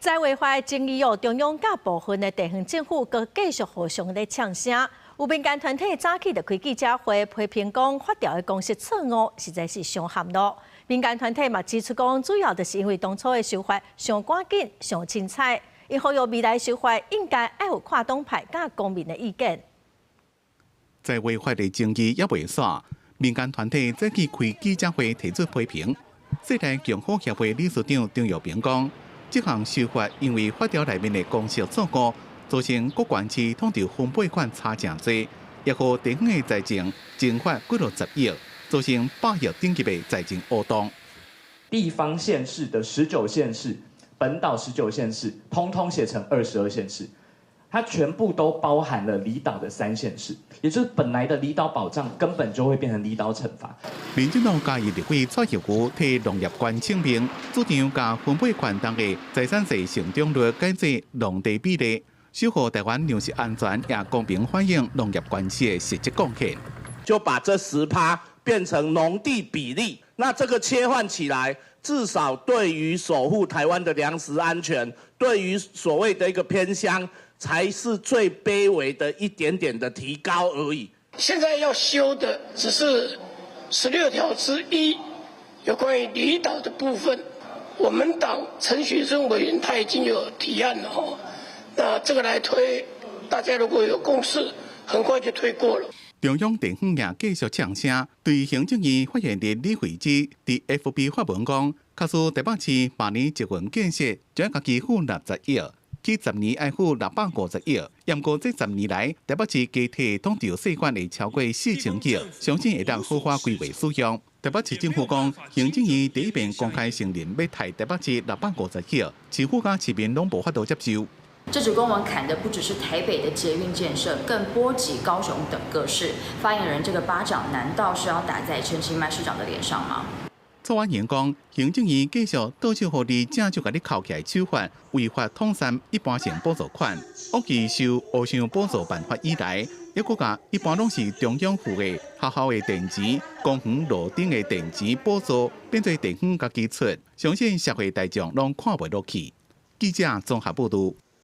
在违法争议中央甲部分的地方政府阁继续互相咧呛声。有民间团体早起就开记者会批评讲发条的公示错误，实在是伤含糊。民间团体嘛指出讲，主要就是因为当初的修法上赶紧、上凊彩，伊呼吁未来修法应该要有跨党派甲公民的意见。在违法的争议也未煞，民间团体早起开记者会提出批评。世代共好协会理事长张耀平讲，这项修法因为法条内面的公示错误，造成各县市统筹分配款差真多，也和地方的财政蒸发几落10亿，造成100亿等级的财政黑洞。地方县市的19县市，本岛19县市，通通写成22县市。它全部都包含了离岛的3县市，也就是本来的离岛保障根本就会变成离岛惩罚。民进党嘉义立委蔡秀瑜替农业官请命，主张将分配权当的财产税成长率改制农地比例，守护台湾粮食安全，也公平反映农业关系的实际贡献。就把这10%变成农地比例，那这个切换起来，至少对于守护台湾的粮食安全，对于所谓的一个偏乡，才是最卑微的一点点的提高而已。现在要修的只是16条之一，有关于离岛的部分。我们党陈学生委员他已经有提案了哈，那这个来推，大家如果有共识，很快就推过了。中央地方也继续呛声，对行政院发言人李慧芝伫 FB 发文讲，假使台北市明年集运建设，就要家己付60亿。去10年爱付650亿，不过这10年来，台北市加体统筹税款会超过4000亿，相信会当好好规划使用。台北市政府讲，行政院第一遍公开承认要汰台北市650亿，市府甲市民拢无法度接受。这纸公文砍的不只是台北的捷运建设，更波及高雄等各市。发言人这个巴掌，难道是要打在陈其迈市长的脸上吗？蔡婉言讲，行政院继续倒手互你正就甲你扣起来处罚，违法统删一般性补助款，恶意受恶性补助办法以来，抑搁甲一般拢是中央付的学校的电钱、公园路顶的电钱补助，变做地方家己出，相信社会大众拢看袂落去。记者综合报道。